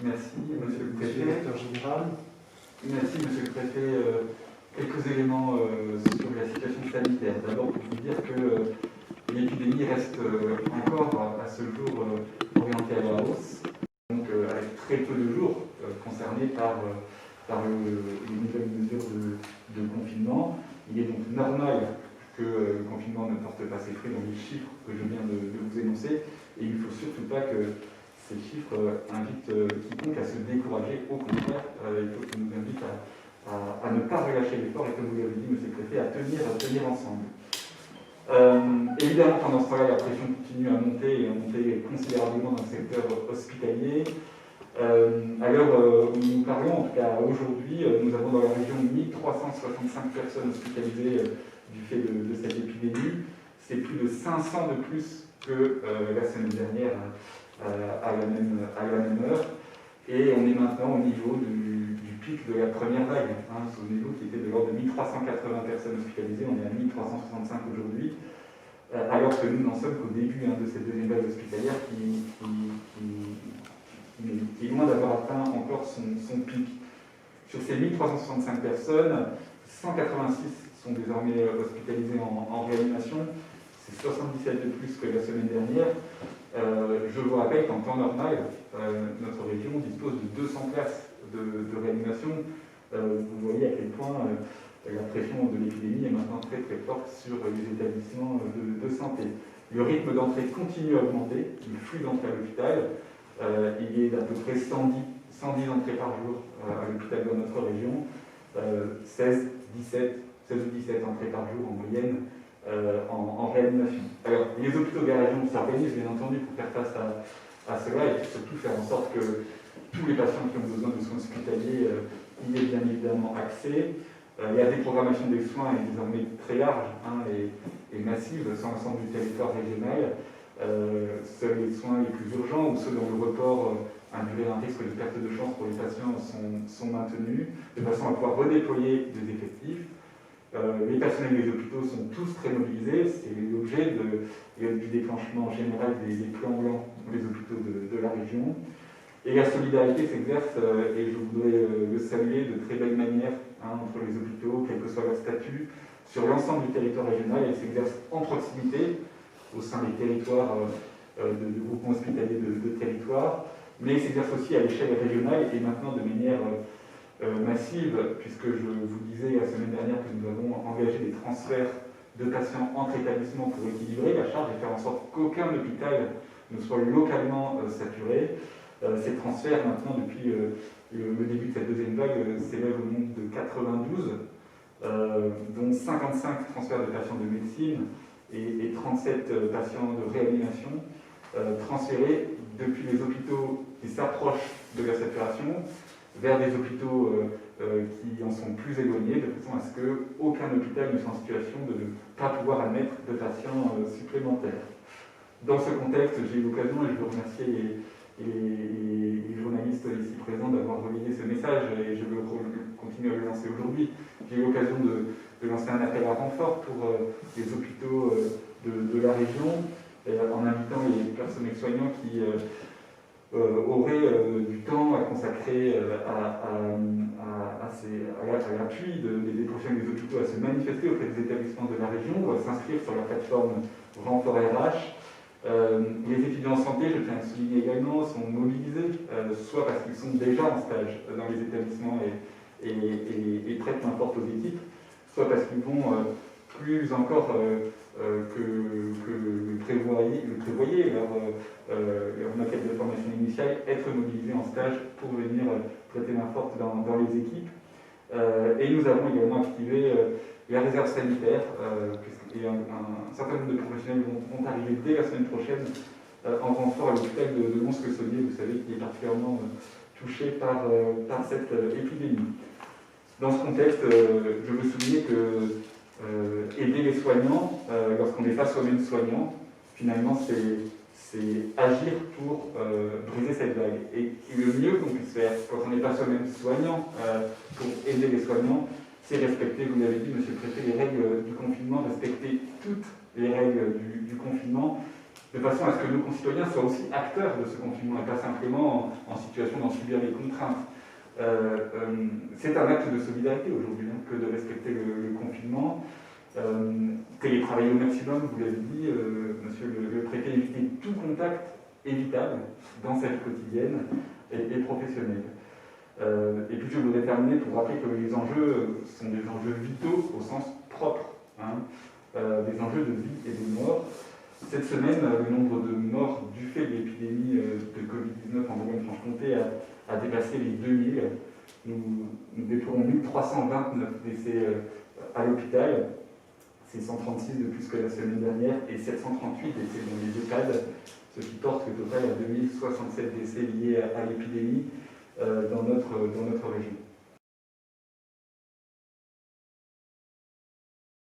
Merci, Monsieur le Monsieur le Préfet. directeur général. Merci, Monsieur le Préfet. Quelques éléments sur la situation sanitaire. D'abord, pour vous dire que l'épidémie reste encore à ce jour orientée à la hausse, donc avec très peu de jours concernés par les nouvelles mesures de confinement. Il est donc normal que le confinement ne porte pas ses fruits dans les chiffres que je viens de vous énoncer, et il ne faut surtout pas que ces chiffres invitent quiconque à se décourager. Au contraire, il faut qu'ils nous invitent à ne pas relâcher l'effort et, comme vous l'avez dit, Monsieur le Préfet, à tenir ensemble. Évidemment, pendant ce temps-là, la pression continue à monter et à monter considérablement dans le secteur hospitalier. À l'heure où nous parlons, en tout cas aujourd'hui, nous avons dans la région 1365 personnes hospitalisées du fait de cette épidémie. C'est plus de 500 de plus que la semaine dernière à la même heure. Et on est maintenant au niveau du pic de la première vague. Souvenez-vous, qui était de l'ordre de 1380 personnes hospitalisées, on est à 1365 aujourd'hui. Alors que nous n'en sommes qu'au début de cette deuxième vague hospitalière qui est loin d'avoir atteint encore son pic. Sur ces 1365 personnes, 186 sont désormais hospitalisées en réanimation. C'est 77 de plus que la semaine dernière. Je vous rappelle qu'en temps normal, notre région dispose de 200 places de réanimation. Vous voyez à quel point la pression de l'épidémie est maintenant très très forte sur les établissements de santé. Le rythme d'entrée continue à augmenter, le flux d'entrée à l'hôpital. Il est d'à peu près 110 entrées par jour à l'hôpital de notre région, 16 ou 17 entrées par jour en moyenne en réanimation. Alors, les hôpitaux de la région s'organisent bien entendu pour faire face à cela et surtout faire en sorte que tous les patients qui ont besoin de soins hospitaliers y aient bien évidemment accès. La déprogrammation des soins est désormais très large et massive sur l'ensemble du territoire régional. Seuls les soins les plus urgents ou ceux dont le report induirait un risque de perte de chance pour les patients sont maintenus, de façon à pouvoir redéployer des effectifs. Les personnels des hôpitaux sont tous très mobilisés, c'est l'objet du déclenchement général des plans blancs pour les hôpitaux de la région. Et la solidarité s'exerce, et je voudrais le saluer de très belle manière entre les hôpitaux, quel que soit leur statut, sur l'ensemble du territoire régional. Elle s'exerce en proximité, au sein des territoires de groupements hospitaliers de territoire, mais elle s'exerce aussi à l'échelle régionale et maintenant de manière massive, puisque je vous disais la semaine dernière que nous avons engagé des transferts de patients entre établissements pour équilibrer la charge et faire en sorte qu'aucun hôpital ne soit localement saturé. Ces transferts, maintenant, depuis le début de cette deuxième vague, s'élèvent au nombre de 92, dont 55 transferts de patients de médecine et 37 patients de réanimation transférés depuis les hôpitaux qui s'approchent de la saturation vers des hôpitaux qui en sont plus éloignés, de façon à ce qu'aucun hôpital ne soit en situation de ne pas pouvoir admettre de patients supplémentaires. Dans ce contexte, j'ai eu l'occasion, et je veux remercier les journalistes ici présents d'avoir relayé ce message, et je veux continuer à le lancer aujourd'hui. J'ai eu l'occasion de lancer un appel à renfort pour les hôpitaux de la région, en invitant les personnels soignants qui auraient du temps à consacrer à l'appui des professionnels des hôpitaux, à se manifester auprès des établissements de la région ou à s'inscrire sur leur plateforme Renfort RH. Les étudiants en santé, je tiens à le souligner également, sont mobilisés, soit parce qu'ils sont déjà en stage dans les établissements et prêtent main forte aux équipes, soit parce qu'ils vont plus encore que le prévoyait leur maquette de formation initiale, être mobilisés en stage pour venir prêter main forte dans les équipes. Et nous avons également activé la réserve sanitaire, et un certain nombre de professionnels vont arriver dès la semaine prochaine en renfort à l'hôpital de Mons-le-Saunier, vous savez, qui est particulièrement touché par cette épidémie. Dans ce contexte, je veux souligner que aider les soignants, lorsqu'on est face aux mêmes soignants, finalement, c'est agir pour briser cette vague. Et le mieux qu'on puisse faire, quand on n'est pas soi-même soignant, pour aider les soignants, c'est respecter, vous l'avez dit, Monsieur le Préfet, les règles du confinement, respecter toutes les règles du confinement, de façon à ce que nos concitoyens soient aussi acteurs de ce confinement et pas simplement en situation d'en subir les contraintes. C'est un acte de solidarité aujourd'hui que de respecter le confinement. Télétravailler au maximum, vous l'avez dit, monsieur le préfet, éviter tout contact évitable dans sa vie quotidienne et professionnelle. Et puis je voudrais terminer pour rappeler que les enjeux sont des enjeux vitaux au sens propre, des enjeux de vie et de mort. Cette semaine, le nombre de morts du fait de l'épidémie de Covid-19 en Bourgogne-Franche-Comté a dépassé les 2000. Nous déplorons 1329 décès à l'hôpital. C'est 136 de plus que la semaine dernière et 738 décès dans les EHPAD, ce qui porte le total à 2067 décès liés à l'épidémie dans notre région.